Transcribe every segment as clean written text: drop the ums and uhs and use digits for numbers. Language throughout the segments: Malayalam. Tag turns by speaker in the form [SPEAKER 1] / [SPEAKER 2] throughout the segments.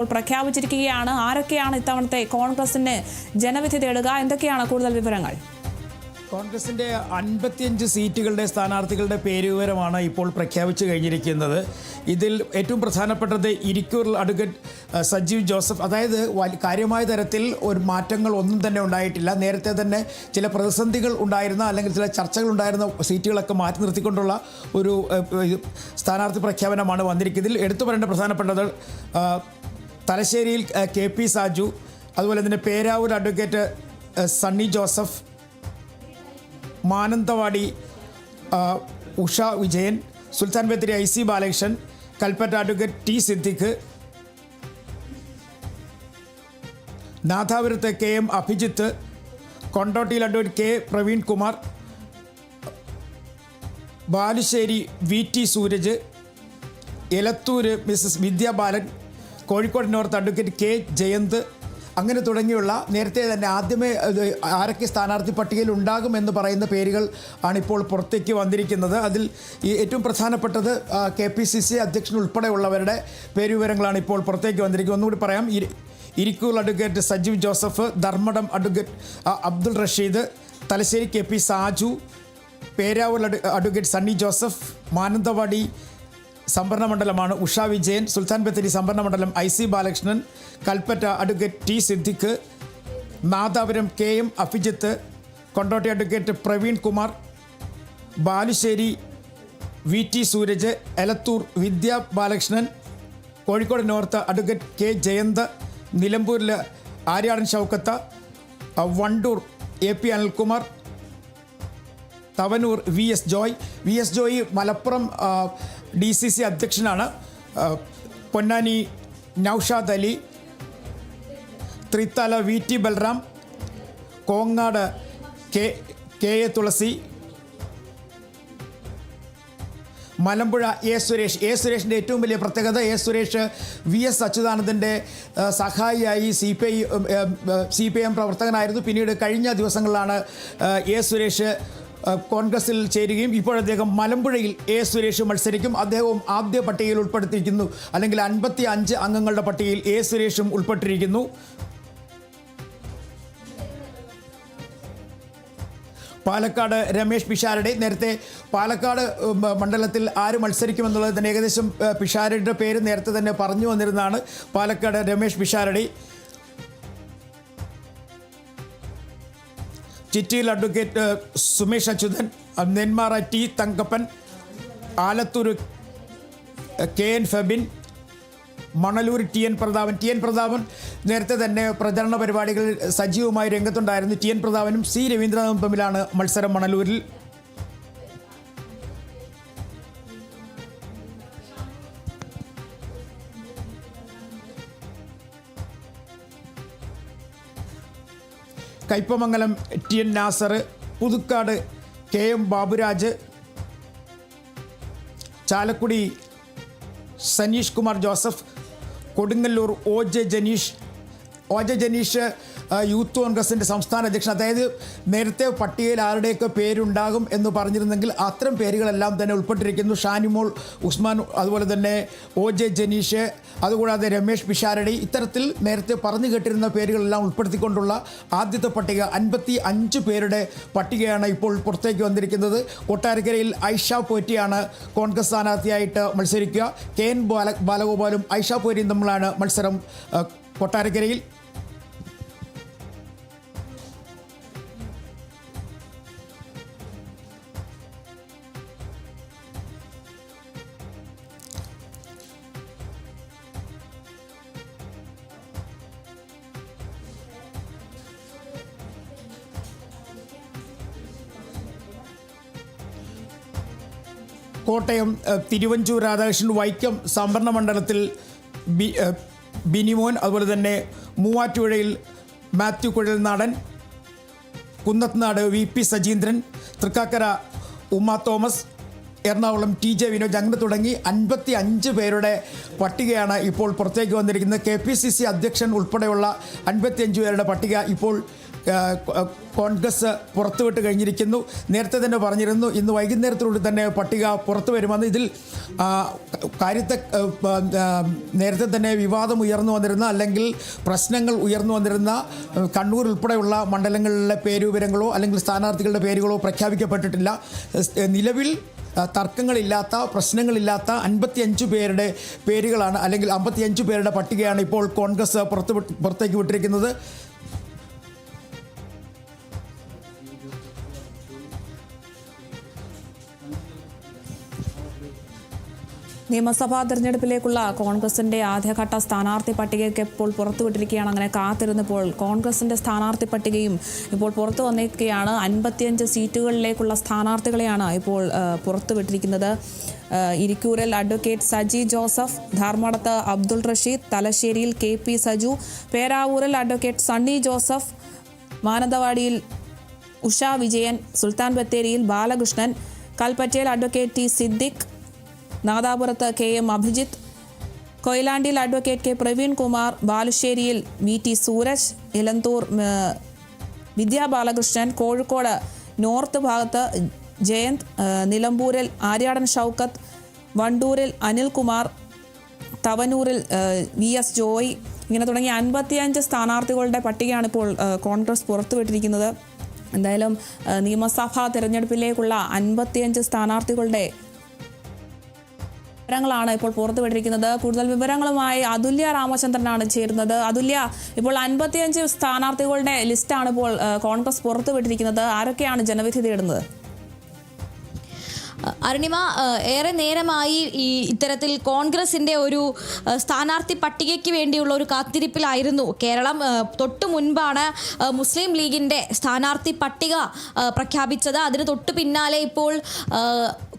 [SPEAKER 1] പ്രഖ്യാപിച്ചിരിക്കുകയാണ്. ആരൊക്കെയാണ് ഇത്തവണത്തെ കോൺഗ്രസിന് ജനവിധി തേടുക? എന്തൊക്കെയാണ് കൂടുതൽ വിവരങ്ങൾ?
[SPEAKER 2] കോൺഗ്രസിൻ്റെ 55 സീറ്റുകളുടെ സ്ഥാനാർത്ഥികളുടെ പേരുവിവരമാണ് ഇപ്പോൾ പ്രഖ്യാപിച്ചു കഴിഞ്ഞിരിക്കുന്നത്. ഇതിൽ ഏറ്റവും പ്രധാനപ്പെട്ടത് ഇരിക്കൂർ അഡ്വക്കേറ്റ് സജീവ് ജോസഫ്. അതായത് കാര്യമായ തരത്തിൽ ഒരു മാറ്റങ്ങൾ ഒന്നും തന്നെ ഉണ്ടായിട്ടില്ല. നേരത്തെ തന്നെ ചില പ്രതിസന്ധികൾ ഉണ്ടായിരുന്ന അല്ലെങ്കിൽ ചില ചർച്ചകൾ ഉണ്ടായിരുന്ന സീറ്റുകളൊക്കെ മാറ്റി നിർത്തിക്കൊണ്ടുള്ള ഒരു സ്ഥാനാർത്ഥി പ്രഖ്യാപനമാണ് വന്നിരിക്കുന്നത്. ഇതിൽ എടുത്തു പറയേണ്ട പ്രധാനപ്പെട്ടത് തലശ്ശേരിയിൽ KP സാജു, അതുപോലെ തന്നെ Peravoor advocate Sunny Joseph, Mananthavady Usha Vijayan, Sultan Bathery IC Balakrishnan, Kalpetta advocate T Siddique, നാഥാപുരത്ത് KM അഭിജിത്ത്, കൊണ്ടോട്ടിയിൽ advocate K Praveen Kumar, Balussery VT Sooraj, Elathur Mrs Vidya Balan, Kozhikode north advocate K Jayanth, അങ്ങനെ തുടങ്ങിയുള്ള നേരത്തെ തന്നെ ആദ്യമേ ആരൊക്കെ സ്ഥാനാർത്ഥി പട്ടികയിൽ ഉണ്ടാകുമെന്ന് പറയുന്ന പേരുകൾ ആണിപ്പോൾ പുറത്തേക്ക് വന്നിരിക്കുന്നത്. അതിൽ ഏറ്റവും പ്രധാനപ്പെട്ടത് KPCC അധ്യക്ഷൻ ഉൾപ്പെടെയുള്ളവരുടെ പേരുവിവരങ്ങളാണ് ഇപ്പോൾ പുറത്തേക്ക് വന്നിരിക്കുന്നത്. ഒന്നുകൂടി പറയാം. Irikkur advocate Sajeev Joseph, Dharmadam advocate Abdul Rasheed, Thalassery KP Saju, Peravoor advocate Sunny Joseph, Mananthavady സംഭരണ മണ്ഡലമാണ് ഉഷ വിജയൻ, സുൽത്താൻ ബത്തേരി സംഭരണ മണ്ഡലം IC Balakrishnan, Kalpetta advocate T Siddique, Nadapuram KM Abhijith, Kondotty advocate Praveen Kumar, Balussery VT Sooraj, Elathur Vidya Balakrishnan, Kozhikode north advocate K Jayanth, നിലമ്പൂരിൽ Aryadan Shoukath, Wandoor AP Anilkumar, Thavanur VS Joy Malappuram DCC അധ്യക്ഷനാണ്, Ponnani Naushad Ali, Thrithala VT Balram, Kongad KA Thulasi, Malampuzha A സുരേഷിൻ്റെ ഏറ്റവും വലിയ പ്രത്യേകത സുരേഷ് VS അച്യുതാനന്ദൻ്റെ സഹായിയായി CPIM പ്രവർത്തകനായിരുന്നു. പിന്നീട് കഴിഞ്ഞ ദിവസങ്ങളിലാണ് സുരേഷ് കോൺഗ്രസിൽ ചേരുകയും ഇപ്പോൾ അദ്ദേഹം മലമ്പുഴയിൽ സുരേഷ് മത്സരിക്കും. അദ്ദേഹവും ആദ്യ പട്ടികയിൽ ഉൾപ്പെടുത്തിയിരിക്കുന്നു, അല്ലെങ്കിൽ 55 അംഗങ്ങളുടെ പട്ടികയിൽ സുരേഷും ഉൾപ്പെട്ടിരിക്കുന്നു. പാലക്കാട് രമേശ് പിഷാരടി. നേരത്തെ പാലക്കാട് മണ്ഡലത്തിൽ ആര് മത്സരിക്കുമെന്നുള്ളത് തന്നെ ഏകദേശം പിഷാരടിയുടെ പേര് നേരത്തെ തന്നെ പറഞ്ഞു വന്നിരുന്നതാണ്. പാലക്കാട് രമേശ് പിഷാരടി. ചിറ്റിയിൽ advocate Sumesh Achuthan, Nenmara T Thankappan, Alathur KN Febin, Manalur TN Prathapan നേരത്തെ തന്നെ പ്രചരണ പരിപാടികളിൽ സജീവമായി രംഗത്തുണ്ടായിരുന്നു. TN പ്രതാപനും C രവീന്ദ്രനാഥും തമ്മിലാണ് മത്സരം മണലൂരിൽ. Kaipamangalam TN Nasar, Puthukkad KM Baburaj, Chalakudy Saneesh Kumar Joseph, Kodungallur OJ Janeesh youth കോൺഗ്രസിൻ്റെ സംസ്ഥാന അധ്യക്ഷൻ. അതായത് നേരത്തെ പട്ടികയിൽ ആരുടെയൊക്കെ പേരുണ്ടാകും എന്ന് പറഞ്ഞിരുന്നെങ്കിൽ അത്തരം പേരുകളെല്ലാം തന്നെ ഉൾപ്പെട്ടിരിക്കുന്നു. ഷാനിമോൾ ഉസ്മാൻ, അതുപോലെ തന്നെ OJ ജനീഷ്, അതുകൂടാതെ രമേശ് പിഷാരടി, ഇത്തരത്തിൽ നേരത്തെ പറഞ്ഞു കേട്ടിരുന്ന പേരുകളെല്ലാം ഉൾപ്പെടുത്തിക്കൊണ്ടുള്ള ആദ്യത്തെ പട്ടിക 55 പേരുടെ പട്ടികയാണ് ഇപ്പോൾ പുറത്തേക്ക് വന്നിരിക്കുന്നത്. കൊട്ടാരക്കരയിൽ ഐഷ പോറ്റിയാണ് കോൺഗ്രസ് സ്ഥാനാർത്ഥിയായിട്ട് മത്സരിക്കുക. KN ബാലഗോപാലും ഐഷ പോറ്റിയും തമ്മിലാണ് മത്സരം കൊട്ടാരക്കരയിൽ. കോട്ടയം തിരുവഞ്ചൂർ രാധാകൃഷ്ണൻ, വൈക്കം സംഭരണ മണ്ഡലത്തിൽ ബിനിമോൻ, അതുപോലെ തന്നെ മൂവാറ്റുപുഴയിൽ മാത്യു കുഴൽനാടൻ, കുന്നത്നാട് VP സജീന്ദ്രൻ, തൃക്കാക്കര ഉമ്മ തോമസ്, എറണാകുളം TJ വിനോജ്, അങ്ങനെ തുടങ്ങി 55 പേരുടെ പട്ടികയാണ് ഇപ്പോൾ പുറത്തേക്ക് വന്നിരിക്കുന്നത്. KPCC അധ്യക്ഷൻ ഉൾപ്പെടെയുള്ള 55 പേരുടെ പട്ടിക ഇപ്പോൾ കോൺഗ്രസ് പുറത്തുവിട്ട് കഴിഞ്ഞിരിക്കുന്നു. നേരത്തെ തന്നെ പറഞ്ഞിരുന്നു ഇന്ന് വൈകുന്നേരത്തോടെ തന്നെ പട്ടിക പുറത്തു വരുമെന്ന്. ഇതിൽ കാര്യത്തെ നേരത്തെ തന്നെ വിവാദം ഉയർന്നു വന്നിരുന്ന അല്ലെങ്കിൽ പ്രശ്നങ്ങൾ ഉയർന്നു വന്നിരുന്ന കണ്ണൂർ ഉൾപ്പെടെയുള്ള മണ്ഡലങ്ങളിലെ പേരുവിവരങ്ങളോ അല്ലെങ്കിൽ സ്ഥാനാർത്ഥികളുടെ പേരുകളോ പ്രഖ്യാപിക്കപ്പെട്ടിട്ടില്ല. നിലവിൽ തർക്കങ്ങളില്ലാത്ത പ്രശ്നങ്ങളില്ലാത്ത 55 പേരുടെ പേരുകളാണ് അല്ലെങ്കിൽ 55 പേരുടെ പട്ടികയാണ് ഇപ്പോൾ കോൺഗ്രസ് പുറത്തേക്ക് വിട്ടിരിക്കുന്നത്.
[SPEAKER 1] നിയമസഭാ തെരഞ്ഞെടുപ്പിലേക്കുള്ള കോൺഗ്രസിന്റെ ആദ്യഘട്ട സ്ഥാനാർത്ഥി പട്ടികയ്ക്ക് ഇപ്പോൾ പുറത്തുവിട്ടിരിക്കുകയാണ്. അങ്ങനെ കാത്തിരുന്നപ്പോൾ കോൺഗ്രസിന്റെ സ്ഥാനാർത്ഥി പട്ടികയും ഇപ്പോൾ പുറത്തു വന്നിരിക്കുകയാണ്. 55 സീറ്റുകളിലേക്കുള്ള സ്ഥാനാർത്ഥികളെയാണ് ഇപ്പോൾ പുറത്തുവിട്ടിരിക്കുന്നത്. ഇരിക്കൂരിൽ അഡ്വക്കേറ്റ് സജി ജോസഫ്, ധാർമടത്ത് അബ്ദുൾ റഷീദ്, തലശ്ശേരിയിൽ KP സജു, പേരാവൂരിൽ അഡ്വക്കേറ്റ് സണ്ണി ജോസഫ്, മാനന്തവാടിയിൽ ഉഷ വിജയൻ, സുൽത്താൻ ബത്തേരിയിൽ ബാലകൃഷ്ണൻ, കൽപ്പറ്റയിൽ അഡ്വക്കേറ്റ് T സിദ്ദിഖ്, നാദാപുരത്ത് KM അഭിജിത്ത്, കൊയിലാണ്ടിയിൽ അഡ്വക്കേറ്റ് K പ്രവീൺ കുമാർ, ബാലുശ്ശേരിയിൽ VT സൂരജ്, ഇലന്തൂർ വിദ്യാ ബാലകൃഷ്ണൻ, കോഴിക്കോട് നോർത്ത് ഭാഗത്ത് ജയന്ത്, നിലമ്പൂരിൽ ആര്യാടൻ ഷൗക്കത്ത്, വണ്ടൂരിൽ അനിൽകുമാർ, തവനൂരിൽ VS ജോയ്, ഇങ്ങനെ തുടങ്ങി 55 സ്ഥാനാർത്ഥികളുടെ പട്ടികയാണ് ഇപ്പോൾ കോൺഗ്രസ് പുറത്തുവിട്ടിരിക്കുന്നത്. എന്തായാലും നിയമസഭാ തെരഞ്ഞെടുപ്പിലേക്കുള്ള 55 സ്ഥാനാർത്ഥികളുടെ വിവരങ്ങളാണ് ഇപ്പോൾ പുറത്തുവിട്ടിരിക്കുന്നത്. കൂടുതൽ വിവരങ്ങളുമായി അതുല്യ രാമചന്ദ്രനാണ് ചേരുന്നത്. അതുല്യ, ഇപ്പോൾ 55 സ്ഥാനാർത്ഥികളുടെ ലിസ്റ്റാണ് ഇപ്പോൾ കോൺഗ്രസ് പുറത്തുവിട്ടിരിക്കുന്നത്. ആരൊക്കെയാണ് ജനവിധി തേടുന്നത്?
[SPEAKER 3] അരുണിമ, ഏറെ നേരമായി ഇത്തരത്തിൽ കോൺഗ്രസിൻ്റെ ഒരു സ്ഥാനാർത്ഥി പട്ടികയ്ക്ക് വേണ്ടിയുള്ള ഒരു കാത്തിരിപ്പിലായിരുന്നു കേരളം. തൊട്ടു മുൻപാണ് മുസ്ലിം ലീഗിൻ്റെ സ്ഥാനാർത്ഥി പട്ടിക പ്രഖ്യാപിച്ചത്. അതിന് തൊട്ടു പിന്നാലെ ഇപ്പോൾ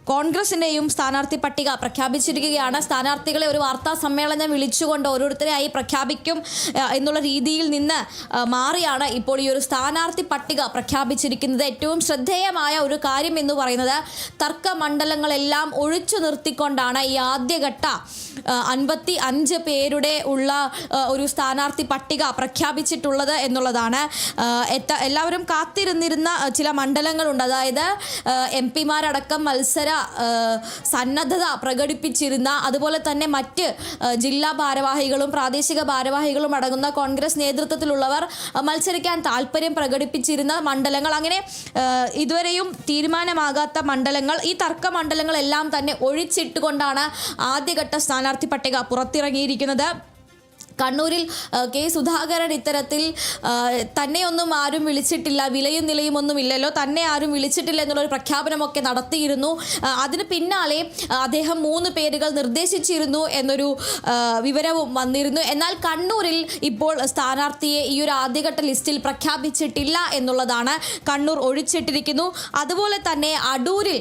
[SPEAKER 3] കോൺഗ്രസിൻ്റെയും സ്ഥാനാർത്ഥി പട്ടിക പ്രഖ്യാപിച്ചിരിക്കുകയാണ്. സ്ഥാനാർത്ഥികളെ ഒരു വാർത്താ സമ്മേളനം വിളിച്ചുകൊണ്ട് ഓരോരുത്തരെയായി പ്രഖ്യാപിക്കും എന്നുള്ള രീതിയിൽ നിന്ന് മാറിയാണ് ഇപ്പോൾ ഈ ഒരു സ്ഥാനാർത്ഥി പട്ടിക പ്രഖ്യാപിച്ചിരിക്കുന്നത്. ഏറ്റവും ശ്രദ്ധേയമായ ഒരു കാര്യം എന്ന് പറയുന്നത് തർക്ക മണ്ഡലങ്ങളെല്ലാം ഒഴിച്ചു നിർത്തിക്കൊണ്ടാണ് ഈ ആദ്യഘട്ട 55 പേരുടെ ഉള്ള ഒരു സ്ഥാനാർത്ഥി പട്ടിക പ്രഖ്യാപിച്ചിട്ടുള്ളത് എന്നുള്ളതാണ്. എല്ലാവരും കാത്തിരുന്നിരുന്ന ചില മണ്ഡലങ്ങളുണ്ട്. അതായത് MP-മാരടക്കം മത്സര സന്നദ്ധത പ്രകടിപ്പിച്ചിരുന്ന, അതുപോലെ തന്നെ മറ്റ് ജില്ലാ ഭാരവാഹികളും പ്രാദേശിക ഭാരവാഹികളും അടങ്ങുന്ന കോൺഗ്രസ് നേതൃത്വത്തിലുള്ളവർ മത്സരിക്കാൻ താല്പര്യം പ്രകടിപ്പിച്ചിരുന്ന മണ്ഡലങ്ങൾ, അങ്ങനെ ഇതുവരെയും തീരുമാനമാകാത്ത മണ്ഡലങ്ങൾ, ഈ തർക്ക മണ്ഡലങ്ങളെല്ലാം തന്നെ ഒഴിച്ചിട്ടുകൊണ്ടാണ് ആദ്യഘട്ട സ്ഥാനാർത്ഥി പട്ടിക പുറത്തിറങ്ങിയിരിക്കുന്നത്. കണ്ണൂരിൽ K സുധാകരൻ ഇത്തരത്തിൽ തന്നെയൊന്നും ആരും വിളിച്ചിട്ടില്ല, വിലയും നിലയും ഒന്നും ഇല്ലല്ലോ, തന്നെ ആരും വിളിച്ചിട്ടില്ല എന്നുള്ളൊരു പ്രഖ്യാപനമൊക്കെ നടത്തിയിരുന്നു. അതിന് പിന്നാലെ അദ്ദേഹം 3 പേരുകൾ നിർദ്ദേശിച്ചിരുന്നു എന്നൊരു വിവരവും വന്നിരുന്നു. എന്നാൽ കണ്ണൂരിൽ ഇപ്പോൾ സ്ഥാനാർത്ഥിയെ ഈ ഒരു ആദ്യഘട്ട ലിസ്റ്റിൽ പ്രഖ്യാപിച്ചിട്ടില്ല എന്നുള്ളതാണ്. കണ്ണൂർ ഒഴിച്ചിട്ടിരിക്കുന്നു. അതുപോലെ തന്നെ അടൂരിൽ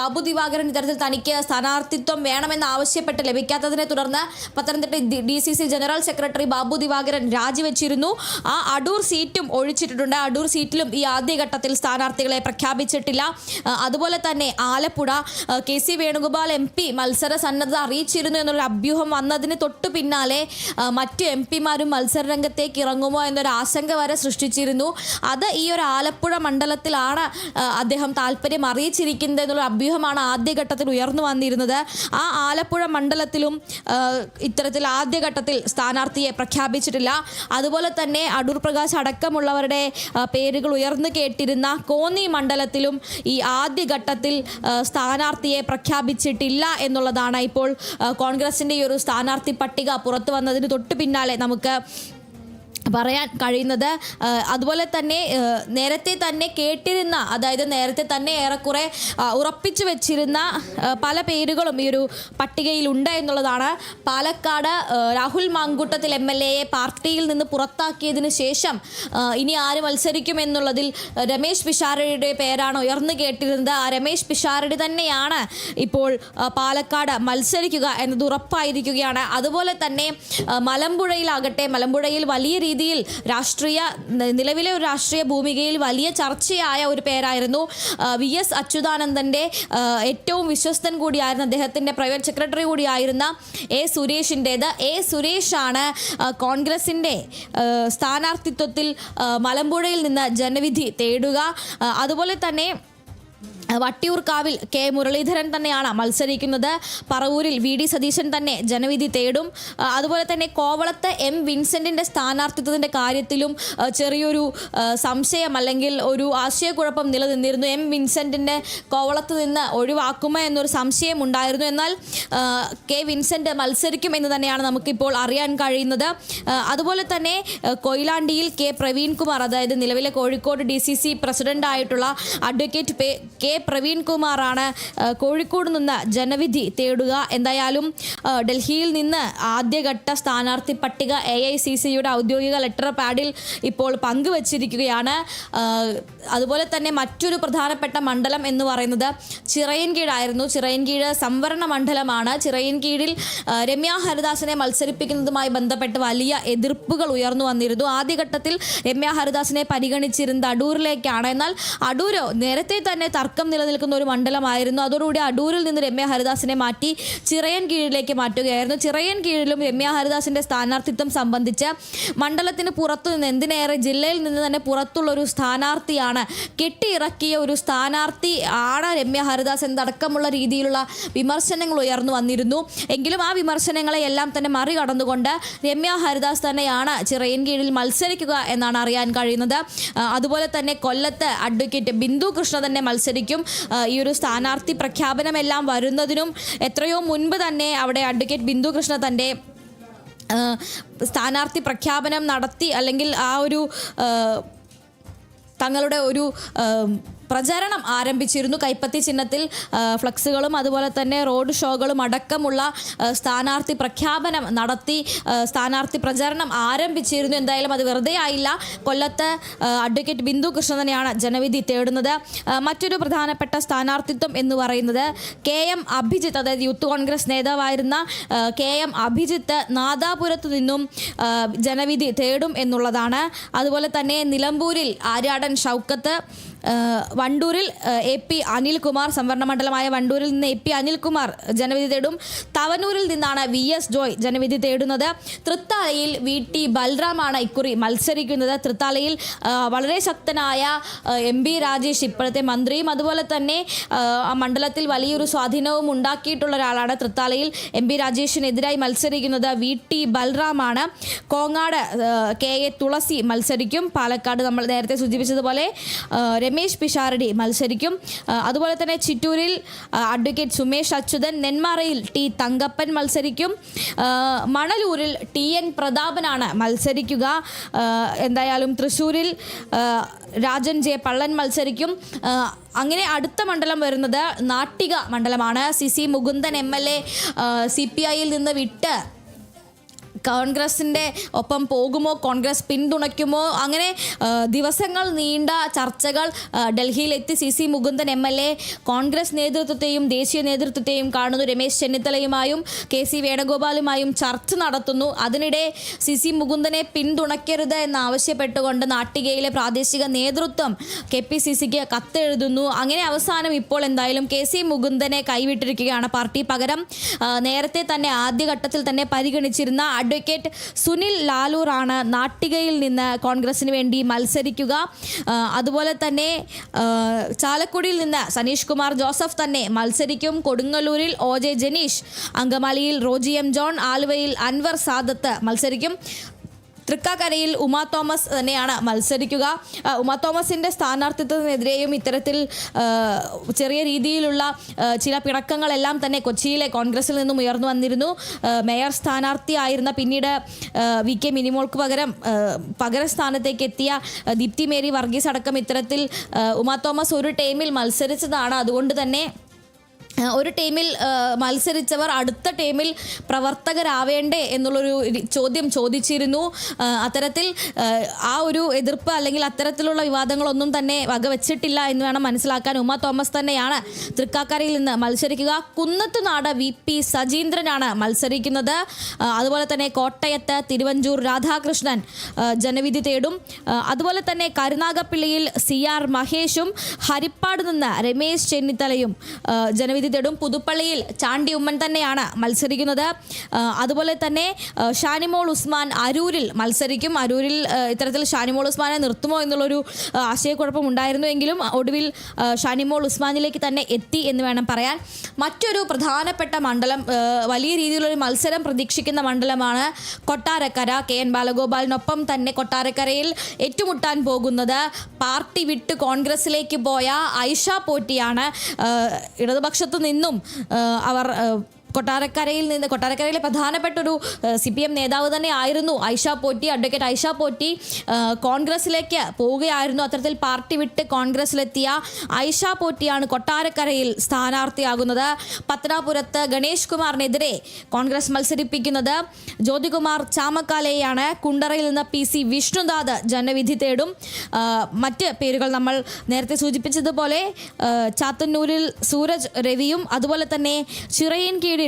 [SPEAKER 3] ബാബു ദിവാകരൻ ഇത്തരത്തിൽ തനിക്ക് സ്ഥാനാർത്ഥിത്വം വേണമെന്ന് ആവശ്യപ്പെട്ട് ലഭിക്കാത്തതിനെ തുടർന്ന് Pathanamthitta DCC general secretary Babu Divakaran രാജിവെച്ചിരുന്നു. ആ അടൂർ സീറ്റും ഒഴിച്ചിട്ടുണ്ട്. അടൂർ സീറ്റിലും ഈ ആദ്യഘട്ടത്തിൽ സ്ഥാനാർത്ഥികളെ പ്രഖ്യാപിച്ചിട്ടില്ല. അതുപോലെ തന്നെ ആലപ്പുഴ KC വേണുഗോപാൽ MP മത്സര സന്നദ്ധത അറിയിച്ചിരുന്നു എന്നൊരു അഭ്യൂഹം വന്നതിന് തൊട്ടു പിന്നാലെ മറ്റ് MP-മാരും മത്സരരംഗത്തേക്ക് ഇറങ്ങുമോ എന്നൊരു ആശങ്ക വരെ സൃഷ്ടിച്ചിരുന്നു. അത് ഈ ഒരു ആലപ്പുഴ മണ്ഡലത്തിലാണ് അദ്ദേഹം താല്പര്യം അറിയിച്ചിരിക്കുന്നത് എന്നുള്ള അഭ്യൂഹമാണ് ആദ്യഘട്ടത്തിൽ ഉയർന്നു വന്നിരുന്നത്. ആ ആലപ്പുഴ മണ്ഡലത്തിലും ഇത്തരത്തിൽ ആദ്യഘട്ടത്തിൽ സ്ഥാനാർത്ഥിയെ പ്രഖ്യാപിച്ചിട്ടില്ല. അതുപോലെ തന്നെ അടൂർ പ്രകാശ് അടക്കമുള്ളവരുടെ പേരുകൾ ഉയർന്നു കേട്ടിരുന്ന കോന്നി മണ്ഡലത്തിലും ഈ ആദ്യഘട്ടത്തിൽ സ്ഥാനാർത്ഥിയെ പ്രഖ്യാപിച്ചിട്ടില്ല എന്നുള്ളതാണ് ഇപ്പോൾ കോൺഗ്രസിൻ്റെ ഈ ഒരു സ്ഥാനാർത്ഥി പട്ടിക പുറത്തു വന്നതിന് തൊട്ടു പിന്നാലെ നമുക്ക് പറയാൻ കഴിയുന്നത്. അതുപോലെ തന്നെ നേരത്തെ തന്നെ കേട്ടിരുന്ന, അതായത് നേരത്തെ തന്നെ ഏറെക്കുറെ ഉറപ്പിച്ചു വെച്ചിരുന്ന പല പേരുകളും ഈ ഒരു പട്ടികയിലുണ്ട് എന്നുള്ളതാണ്. പാലക്കാട് രാഹുൽ മാങ്കൂട്ടത്തിൽ MLA-യെ പാർട്ടിയിൽ നിന്ന് പുറത്താക്കിയതിന് ശേഷം ഇനി ആര് മത്സരിക്കുമെന്നുള്ളതിൽ രമേശ് പിഷാരടിയുടെ പേരാണ് ഉയർന്നു കേട്ടിരുന്നത്. ആ രമേശ് പിഷാരടി തന്നെയാണ് ഇപ്പോൾ പാലക്കാട് മത്സരിക്കുക എന്നത് ഉറപ്പായിരിക്കുകയാണ്. അതുപോലെ തന്നെ മലമ്പുഴയിൽ വലിയ രീതിയിൽ നിലവിലെ ഒരു രാഷ്ട്രീയ ഭൂമികയിൽ വലിയ ചർച്ചയായ ഒരു പേരായിരുന്നു VS അച്യുതാനന്ദൻ്റെ ഏറ്റവും വിശ്വസ്തൻ കൂടിയായിരുന്ന അദ്ദേഹത്തിൻ്റെ പ്രൈവറ്റ് സെക്രട്ടറി കൂടിയായിരുന്ന A സുരേഷിൻ്റേത്. A സുരേഷാണ് കോൺഗ്രസിൻ്റെ സ്ഥാനാർത്ഥിത്വത്തിൽ മലമ്പുഴയിൽ നിന്ന് ജനവിധി തേടുക. അതുപോലെ തന്നെ വട്ടിയൂർക്കാവിൽ K മുരളീധരൻ തന്നെയാണ് മത്സരിക്കുന്നത്. പറവൂരിൽ VD സതീശൻ തന്നെ ജനവിധി തേടും. അതുപോലെ തന്നെ കോവളത്ത് M വിൻസെൻറ്റിൻ്റെ സ്ഥാനാർത്ഥിത്വത്തിൻ്റെ കാര്യത്തിലും ചെറിയൊരു സംശയം അല്ലെങ്കിൽ ഒരു ആശയക്കുഴപ്പം നിലനിന്നിരുന്നു. M വിൻസെൻറ്റിൻ്റെ കോവളത്ത് നിന്ന് ഒഴിവാക്കുമോ എന്നൊരു സംശയം ഉണ്ടായിരുന്നു. എന്നാൽ K വിൻസെൻറ്റ് മത്സരിക്കുമെന്ന് തന്നെയാണ് നമുക്കിപ്പോൾ അറിയാൻ കഴിയുന്നത്. അതുപോലെ തന്നെ കൊയിലാണ്ടിയിൽ K പ്രവീൺകുമാർ, അതായത് നിലവിലെ കോഴിക്കോട് DCC പ്രസിഡൻ്റായിട്ടുള്ള അഡ്വക്കേറ്റ് K പ്രവീൺകുമാറാണ് കോഴിക്കോട് നിന്ന് ജനവിധി തേടുക. എന്തായാലും ഡൽഹിയിൽ നിന്ന് ആദ്യഘട്ട സ്ഥാനാർത്ഥി പട്ടിക AICCയുടെ ഔദ്യോഗിക ലെറ്റർ പാഡിൽ ഇപ്പോൾ പങ്കുവച്ചിരിക്കുകയാണ്. അതുപോലെ തന്നെ മറ്റൊരു പ്രധാനപ്പെട്ട മണ്ഡലം എന്ന് പറയുന്നത് ചിറയൻകീഴായിരുന്നു. ചിറയൻകീഴ് സംവരണ മണ്ഡലമാണ്. ചിറയൻകീഴിൽ രമ്യ ഹരിദാസിനെ മത്സരിപ്പിക്കുന്നതുമായി ബന്ധപ്പെട്ട് വലിയ എതിർപ്പുകൾ ഉയർന്നു വന്നിരുന്നു. ആദ്യഘട്ടത്തിൽ രമ്യ ഹരിദാസിനെ പരിഗണിച്ചിരുന്നത് അടൂരിലേക്കാണ്. എന്നാൽ അടൂര് നേരത്തെ തന്നെ തർക്കം നിലനിൽക്കുന്ന ഒരു മണ്ഡലമായിരുന്നു. അതോടുകൂടി അടൂരിൽ നിന്ന് രമ്യ ഹരിദാസിനെ മാറ്റി ചിറയൻകീഴിലേക്ക് മാറ്റുകയായിരുന്നു. ചിറയൻകീഴിലും രമ്യ ഹരിദാസിൻ്റെ സ്ഥാനാർത്ഥിത്വം സംബന്ധിച്ച് മണ്ഡലത്തിന് പുറത്തു നിന്ന്, എന്തിനേറെ ജില്ലയിൽ നിന്ന് തന്നെ പുറത്തുള്ള ഒരു സ്ഥാനാർത്ഥിയാണ്, കെട്ടിയിറക്കിയ ഒരു സ്ഥാനാർത്ഥി ആണ് രമ്യ ഹരിദാസ് എന്നടക്കമുള്ള രീതിയിലുള്ള വിമർശനങ്ങൾ ഉയർന്നു വന്നിരുന്നു. എങ്കിലും ആ വിമർശനങ്ങളെ എല്ലാം തന്നെ മറികടന്നുകൊണ്ട് രമ്യ ഹരിദാസ് തന്നെയാണ് ചിറയൻകീഴിൽ മത്സരിക്കുക എന്നാണ് അറിയാൻ കഴിയുന്നത്. അതുപോലെ തന്നെ കൊല്ലത്ത് അഡ്വക്കേറ്റ് ബിന്ദു കൃഷ്ണ തന്നെ മത്സരിക്കും. ഈ ഒരു സ്ഥാനാർത്ഥി പ്രഖ്യാപനമെല്ലാം വരുന്നതിനും എത്രയോ മുൻപ് തന്നെ അവിടെ അഡ്വക്കേറ്റ് ബിന്ദു കൃഷ്ണ തൻ്റെ സ്ഥാനാർത്ഥി പ്രഖ്യാപനം നടത്തി, അല്ലെങ്കിൽ ആ ഒരു തങ്ങളുടെ ഒരു പ്രചരണം ആരംഭിച്ചിരുന്നു. കൈപ്പത്തി ചിഹ്നത്തിൽ ഫ്ലക്സുകളും അതുപോലെ തന്നെ റോഡ് ഷോകളും അടക്കമുള്ള സ്ഥാനാർത്ഥി പ്രഖ്യാപനം നടത്തി സ്ഥാനാർത്ഥി പ്രചരണം ആരംഭിച്ചിരുന്നു. എന്തായാലും അത് വെറുതെ ആയില്ല. കൊല്ലത്ത് അഡ്വക്കേറ്റ് ബിന്ദു കൃഷ്ണ തന്നെയാണ് ജനവിധി തേടുന്നത്. മറ്റൊരു പ്രധാനപ്പെട്ട സ്ഥാനാർത്ഥിത്വം എന്ന് പറയുന്നത് KM അഭിജിത്ത്, അതായത് യൂത്ത് കോൺഗ്രസ് നേതാവായിരുന്ന KM അഭിജിത്ത് നാദാപുരത്ത് നിന്നും ജനവിധി തേടും എന്നുള്ളതാണ്. അതുപോലെ തന്നെ നിലമ്പൂരിൽ ആര്യാടൻ ഷൗക്കത്ത്, വണ്ടൂരിൽ AP അനിൽകുമാർ, സംവരണ മണ്ഡലമായ വണ്ടൂരിൽ നിന്ന് AP അനിൽകുമാർ ജനവിധി തേടും. തവനൂരിൽ നിന്നാണ് VS ജോയ് ജനവിധി തേടുന്നത്. തൃത്താലയിൽ VT ബൽറാമാണ് ഇക്കുറി മത്സരിക്കുന്നത്. തൃത്താലയിൽ വളരെ ശക്തനായ MP രാജേഷ്, ഇപ്പോഴത്തെ മന്ത്രിയും അതുപോലെ തന്നെ ആ മണ്ഡലത്തിൽ വലിയൊരു സ്വാധീനവും ഉണ്ടാക്കിയിട്ടുള്ള ഒരാളാണ്. തൃത്താലയിൽ MP രാജേഷിനെതിരായി മത്സരിക്കുന്നത് VT ബൽറാമാണ്. കോങ്ങാട് KA തുളസി മത്സരിക്കും. പാലക്കാട് നമ്മൾ നേരത്തെ സൂചിപ്പിച്ചതുപോലെ രമേശ് പിഷാരടി മത്സരിക്കും. അതുപോലെ തന്നെ ചിറ്റൂരിൽ അഡ്വക്കേറ്റ് സുമേഷ് അച്യുതൻ, നെന്മാറയിൽ T തങ്കപ്പൻ മത്സരിക്കും. മണലൂരിൽ TN പ്രതാപനാണ് മത്സരിക്കുക. എന്തായാലും തൃശ്ശൂരിൽ രാജൻ J പള്ളൻ മത്സരിക്കും. അങ്ങനെ അടുത്ത മണ്ഡലം വരുന്നത് നാട്ടിക മണ്ഡലമാണ്. CC മുകുന്ദൻ MLA CPIയിൽ നിന്ന് വിട്ട് കോൺഗ്രസിൻ്റെ ഒപ്പം പോകുമോ, കോൺഗ്രസ് പിന്തുണയ്ക്കുമോ, അങ്ങനെ ദിവസങ്ങൾ നീണ്ട ചർച്ചകൾ ഡൽഹിയിലെത്തി CC മുകുന്ദൻ MLA കോൺഗ്രസ് നേതൃത്വത്തെയും ദേശീയ നേതൃത്വത്തെയും കാണുന്നു. രമേശ് ചെന്നിത്തലയുമായും KC വേണുഗോപാലുമായും ചർച്ച നടത്തുന്നു. അതിനിടെ CC മുകുന്ദനെ പിന്തുണയ്ക്കരുത് എന്നാവശ്യപ്പെട്ടുകൊണ്ട് നാട്ടികയിലെ പ്രാദേശിക നേതൃത്വം KPCCക്ക് കത്തെഴുതുന്നു. അങ്ങനെ അവസാനം ഇപ്പോൾ എന്തായാലും KC മുകുന്ദനെ കൈവിട്ടിരിക്കുകയാണ് പാർട്ടി. പകരം നേരത്തെ തന്നെ ആദ്യഘട്ടത്തിൽ തന്നെ പരിഗണിച്ചിരുന്ന അഡ്വക്കേറ്റ് സുനിൽ ലാലൂറാണ് നാട്ടികയിൽ നിന്ന് കോൺഗ്രസിന് വേണ്ടി മത്സരിക്കുക. അതുപോലെ തന്നെ ചാലക്കുടിയിൽ നിന്ന് സനീഷ് കുമാർ ജോസഫ് തന്നെ മത്സരിക്കും. കൊടുങ്ങല്ലൂരിൽ OJ ജനീഷ്, അങ്കമാലിയിൽ റോജി M ജോൺ, ആലുവയിൽ അൻവർ സാദത്ത് മത്സരിക്കും. തൃക്കാക്കരയിൽ ഉമാ തോമസ് തന്നെയാണ് മത്സരിക്കുക. ഉമാ തോമസിൻ്റെ സ്ഥാനാർത്ഥിത്വത്തിനെതിരെയും ഇത്തരത്തിൽ ചെറിയ രീതിയിലുള്ള ചില പിണക്കങ്ങളെല്ലാം തന്നെ കൊച്ചിയിലെ കോൺഗ്രസിൽ നിന്നും ഉയർന്നു വന്നിരുന്നു. മേയർ സ്ഥാനാർത്ഥിയായിരുന്ന പിന്നീട് VK മിനിമോൾക്ക് പകരസ്ഥാനത്തേക്ക് എത്തിയ ദീപ്തി മേരി വർഗീസ് അടക്കം ഇത്തരത്തിൽ ഉമാ തോമസ് ഒരു ടൈമിൽ മത്സരിച്ചതാണ്. അതുകൊണ്ട് തന്നെ ഒരു ടീമിൽ മത്സരിച്ചവർ അടുത്ത ടീമിൽ പ്രവർത്തകരാവേണ്ടേ എന്നുള്ളൊരു ചോദ്യം ചോദിച്ചിരുന്നു. അത്തരത്തിൽ ആ ഒരു എതിർപ്പ് അല്ലെങ്കിൽ അത്തരത്തിലുള്ള വിവാദങ്ങളൊന്നും തന്നെ വകവെച്ചിട്ടില്ല എന്ന് വേണം മനസ്സിലാക്കാൻ. ഉമ തോമസ് തന്നെയാണ് തൃക്കാക്കരയിൽ നിന്ന് മത്സരിക്കുക. കുന്നത്തുനാട് VP സജീന്ദ്രനാണ് മത്സരിക്കുന്നത്. അതുപോലെ തന്നെ കോട്ടയത്ത് തിരുവഞ്ചൂർ രാധാകൃഷ്ണൻ ജനവിധി തേടും. അതുപോലെ തന്നെ കരുനാഗപ്പള്ളിയിൽ CR മഹേഷും ഹരിപ്പാട് നിന്ന് രമേശ് ചെന്നിത്തലയും ജനവിധി തേടും. പുതുപ്പള്ളിയിൽ ചാണ്ടി ഉമ്മൻ തന്നെയാണ് മത്സരിക്കുന്നത്. അതുപോലെ തന്നെ ഷാനിമോൾ ഉസ്മാൻ അരൂരിൽ മത്സരിക്കും. അരൂരിൽ ഇത്തരത്തിൽ ഷാനിമോൾ ഉസ്മാനെ നിർത്തുമോ എന്നുള്ളൊരു ആശയക്കുഴപ്പം ഉണ്ടായിരുന്നുവെങ്കിലും ഒടുവിൽ ഷാനിമോൾ ഉസ്മാനിലേക്ക് തന്നെ എത്തി എന്ന് വേണം പറയാൻ. മറ്റൊരു പ്രധാനപ്പെട്ട മണ്ഡലം, വലിയ രീതിയിലൊരു മത്സരം പ്രതീക്ഷിക്കുന്ന മണ്ഡലമാണ് കൊട്ടാരക്കര. KN ബാലഗോപാലിനൊപ്പം തന്നെ കൊട്ടാരക്കരയിൽ ഏറ്റുമുട്ടാൻ പോകുന്നത് പാർട്ടി വിട്ട് കോൺഗ്രസിലേക്ക് പോയ ഐഷ പോറ്റിയാണ്. ഇടതുപക്ഷത്തു നിന്നും അവർ കൊട്ടാരക്കരയിലെ പ്രധാനപ്പെട്ട ഒരു CPM നേതാവ് തന്നെ ആയിരുന്നു അഡ്വക്കേറ്റ് ഐഷ പോറ്റി. കോൺഗ്രസിലേക്ക് പോവുകയായിരുന്നു. അത്തരത്തിൽ പാർട്ടി വിട്ട് കോൺഗ്രസിലെത്തിയ ഐഷ പോറ്റിയാണ് കൊട്ടാരക്കരയിൽ സ്ഥാനാർത്ഥിയാകുന്നത്. പത്തനാപുരത്ത് ഗണേഷ് കുമാറിനെതിരെ കോൺഗ്രസ് മത്സരിപ്പിക്കുന്നത് ജ്യോതികുമാർ ചാമക്കാലയാണ്. കുണ്ടറയിൽ നിന്ന് PC വിഷ്ണുനാഥ് ജനവിധി തേടും. മറ്റ് പേരുകൾ നമ്മൾ നേരത്തെ സൂചിപ്പിച്ചതുപോലെ ചാത്തന്നൂരിൽ സൂരജ് രവിയും അതുപോലെ തന്നെ ചിറയൻകീഴിൽ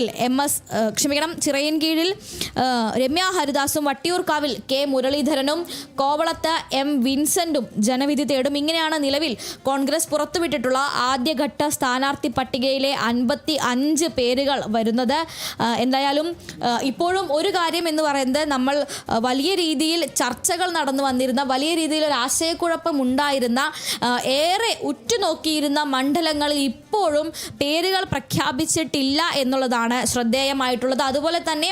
[SPEAKER 3] രമ്യ ഹരിദാസും വട്ടിയൂർക്കാവിൽ K മുരളീധരനും കോവളത്ത് M വിൻസെന്റും ജനവിധി തേടും. ഇങ്ങനെയാണ് നിലവിൽ കോൺഗ്രസ് പുറത്തുവിട്ടിട്ടുള്ള ആദ്യഘട്ട സ്ഥാനാർത്ഥി പട്ടികയിലെ 55 പേരുകൾ വരുന്നത്. എന്തായാലും ഇപ്പോഴും ഒരു കാര്യം എന്ന് പറയുന്നത്, നമ്മൾ വലിയ രീതിയിൽ ചർച്ചകൾ നടന്നു വന്നിരുന്ന, വലിയ രീതിയിൽ ഒരു ആശയക്കുഴപ്പം ഉണ്ടായിരുന്ന, ഏറെ ഉറ്റുനോക്കിയിരുന്ന മണ്ഡലങ്ങളിൽ ഇപ്പോഴും പേരുകൾ പ്രഖ്യാപിച്ചിട്ടില്ല എന്നുള്ളതാണ് ശ്രദ്ധേയമായിട്ടുള്ളത്. അതുപോലെ തന്നെ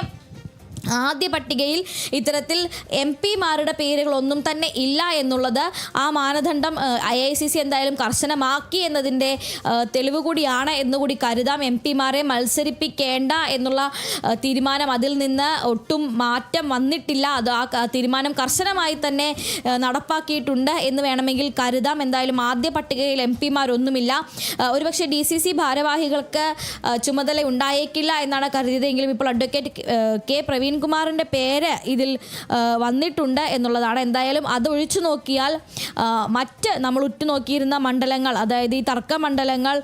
[SPEAKER 3] ആദ്യ പട്ടികയിൽ ഇത്തരത്തിൽ MP-മാരുടെ പേരുകളൊന്നും തന്നെ ഇല്ല എന്നുള്ളത് ആ മാനദണ്ഡം ICC എന്തായാലും കർശനമാക്കി എന്നതിൻ്റെ തെളിവ് കൂടിയാണ് എന്നുകൂടി കരുതാം. MP-മാരെ മത്സരിപ്പിക്കേണ്ട എന്നുള്ള തീരുമാനം, അതിൽ നിന്ന് ഒട്ടും മാറ്റം വന്നിട്ടില്ല. അത് ആ തീരുമാനം കർശനമായി തന്നെ നടപ്പാക്കിയിട്ടുണ്ട് എന്ന് വേണമെങ്കിൽ കരുതാം. എന്തായാലും ആദ്യ പട്ടികയിൽ MP-മാരൊന്നുമില്ല. ഒരുപക്ഷെ DCC ഭാരവാഹികൾക്ക് ചുമതല ഉണ്ടായേക്കില്ല എന്നാണ് കരുതിയതെങ്കിലും ഇപ്പോൾ അഡ്വക്കേറ്റ് K പ്രവീൺകുമാറിൻ്റെ പേര് ഇതിൽ വന്നിട്ടുണ്ട് എന്നുള്ളതാണ്. എന്തായാലും അത് ഒഴിച്ചു നോക്കിയാൽ മറ്റ് നമ്മൾ ഉറ്റുനോക്കിയിരുന്ന മണ്ഡലങ്ങൾ, അതായത് ഈ തർക്ക മണ്ഡലങ്ങൾ,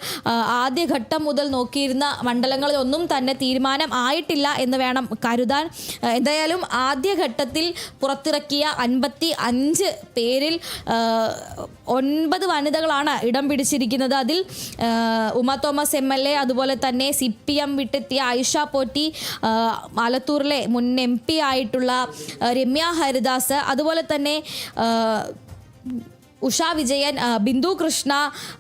[SPEAKER 3] ആദ്യഘട്ടം മുതൽ നോക്കിയിരുന്ന മണ്ഡലങ്ങളിൽ ഒന്നും തന്നെ തീരുമാനം ആയിട്ടില്ല എന്ന് വേണം കരുതാൻ. എന്തായാലും ആദ്യഘട്ടത്തിൽ പുറത്തിറക്കിയ 55 പേരിൽ 9 വനിതകളാണ് ഇടം പിടിച്ചിരിക്കുന്നത്. അതിൽ ഉമ തോമസ് MLA, അതുപോലെ തന്നെ CPM വിട്ടെത്തിയ ഐഷ പോറ്റി, ആലത്തൂരിലെ മുൻ MP ആയിട്ടുള്ള രമ്യ ഹരിദാസ്, അതുപോലെ തന്നെ ഉഷ വിജയൻ, ബിന്ദു കൃഷ്ണ,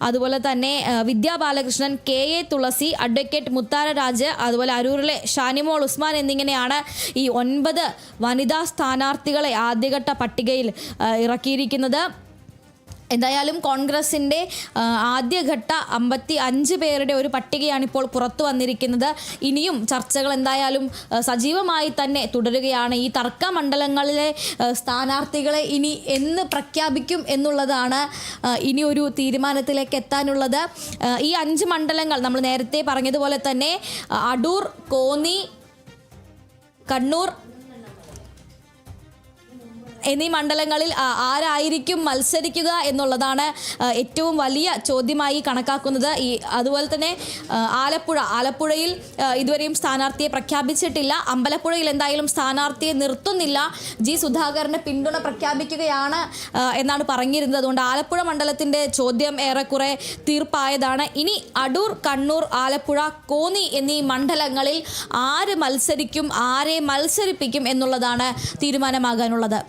[SPEAKER 3] അതുപോലെ തന്നെ വിദ്യാ ബാലകൃഷ്ണൻ, KA തുളസി, അഡ്വക്കേറ്റ് മുത്താര രാജ്, അതുപോലെ അരൂരിലെ ഷാനിമോൾ ഉസ്മാൻ എന്നിങ്ങനെയാണ് ഈ 9 വനിതാ സ്ഥാനാർത്ഥികളെ ആദ്യഘട്ട പട്ടികയിൽ ഇറക്കിയിരിക്കുന്നത്. എന്തായാലും കോൺഗ്രസിൻ്റെ ആദ്യഘട്ട 55 പേരുടെ ഒരു പട്ടികയാണ് ഇപ്പോൾ പുറത്തു വന്നിരിക്കുന്നത്. ഇനിയും ചർച്ചകൾ എന്തായാലും സജീവമായി തന്നെ തുടരുകയാണ്. ഈ തർക്ക മണ്ഡലങ്ങളിലെ സ്ഥാനാർത്ഥികളെ ഇനി എന്ന് പ്രഖ്യാപിക്കും എന്നുള്ളതാണ് ഇനി ഒരു തീരുമാനത്തിലേക്ക് എത്താനുള്ളത്. ഈ 5 മണ്ഡലങ്ങൾ നമ്മൾ നേരത്തെ പറഞ്ഞതുപോലെ തന്നെ അടൂർ, കോന്നി, കണ്ണൂർ എന്നീ മണ്ഡലങ്ങളിൽ ആരായിരിക്കും മത്സരിക്കുക എന്നുള്ളതാണ് ഏറ്റവും വലിയ ചോദ്യമായി കണക്കാക്കുന്നത്. അതുപോലെ തന്നെ ആലപ്പുഴയിൽ ഇതുവരെയും സ്ഥാനാർത്ഥിയെ പ്രഖ്യാപിച്ചിട്ടില്ല. അമ്പലപ്പുഴയിൽ എന്തായാലും സ്ഥാനാർത്ഥിയെ നിർത്തുന്നില്ല, G സുധാകരന് പിന്തുണ പ്രഖ്യാപിക്കുകയാണ് എന്നാണ് പറഞ്ഞിരുന്നത്. അതുകൊണ്ട് ആലപ്പുഴ മണ്ഡലത്തിൻ്റെ ചോദ്യം ഏറെക്കുറെ തീർപ്പായതാണ്. ഇനി അടൂർ, കണ്ണൂർ, ആലപ്പുഴ, കോന്നി എന്നീ മണ്ഡലങ്ങളിൽ ആര് മത്സരിക്കും, ആരെ മത്സരിപ്പിക്കും എന്നുള്ളതാണ് തീരുമാനമാകാനുള്ളത്.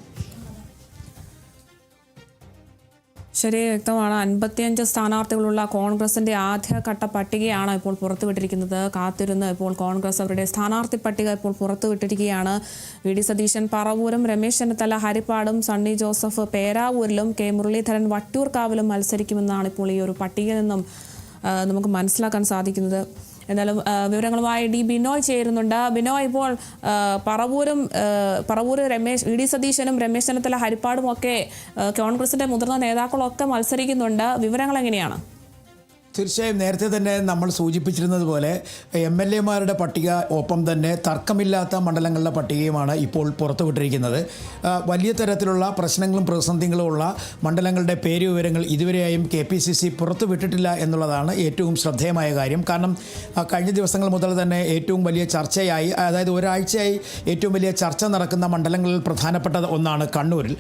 [SPEAKER 1] ശരി, വ്യക്തമാണ്. 55 സ്ഥാനാർത്ഥികളുള്ള കോൺഗ്രസിന്റെ ആദ്യഘട്ട പട്ടികയാണ് ഇപ്പോൾ പുറത്തുവിട്ടിരിക്കുന്നത്. കാത്തിരുന്ന് ഇപ്പോൾ കോൺഗ്രസ് അവരുടെ സ്ഥാനാർത്ഥി പട്ടിക ഇപ്പോൾ പുറത്തുവിട്ടിരിക്കുകയാണ്. VD സതീശൻ പറവൂരും, രമേശ് ചെന്നിത്തല ഹരിപ്പാടും, സണ്ണി ജോസഫ് പേരാവൂരിലും, K മുരളീധരൻ വട്ടിയൂർക്കാവിലും മത്സരിക്കുമെന്നാണ് ഇപ്പോൾ ഈ ഒരു പട്ടികയിൽ നിന്നും നമുക്ക് മനസ്സിലാക്കാൻ സാധിക്കുന്നത്. എന്നാലും വിവരങ്ങളുമായി ബിനോയ് ചേരുന്നുണ്ട്. ബിനോയ്, ഇപ്പോൾ പറവൂർ VD സതീശനും രമേശ് ചെന്നിത്തല ഹരിപ്പാടും ഒക്കെ കോൺഗ്രസിന്റെ മുതിർന്ന നേതാക്കളൊക്കെ മത്സരിക്കുന്നുണ്ട്. വിവരങ്ങൾ എങ്ങനെയാണ്?
[SPEAKER 2] തീർച്ചയായും നേരത്തെ തന്നെ നമ്മൾ സൂചിപ്പിച്ചിരുന്നത് പോലെ MLA-മാരുടെ പട്ടിക ഒപ്പം തന്നെ തർക്കമില്ലാത്ത മണ്ഡലങ്ങളുടെ പട്ടികയുമാണ് ഇപ്പോൾ പുറത്തുവിട്ടിരിക്കുന്നത്. വലിയ തരത്തിലുള്ള പ്രശ്നങ്ങളും പ്രതിസന്ധികളും ഉള്ള മണ്ഡലങ്ങളുടെ പേര് വിവരങ്ങൾ ഇതുവരെയായും KPCC പുറത്തുവിട്ടിട്ടില്ല എന്നുള്ളതാണ് ഏറ്റവും ശ്രദ്ധേയമായ കാര്യം. കാരണം കഴിഞ്ഞ ദിവസങ്ങൾ മുതൽ തന്നെ ഏറ്റവും വലിയ ചർച്ചയായി, അതായത് ഒരാഴ്ചയായി ഏറ്റവും വലിയ ചർച്ച നടക്കുന്ന മണ്ഡലങ്ങളിൽ പ്രധാനപ്പെട്ട ഒന്നാണ് കണ്ണൂരിൽ.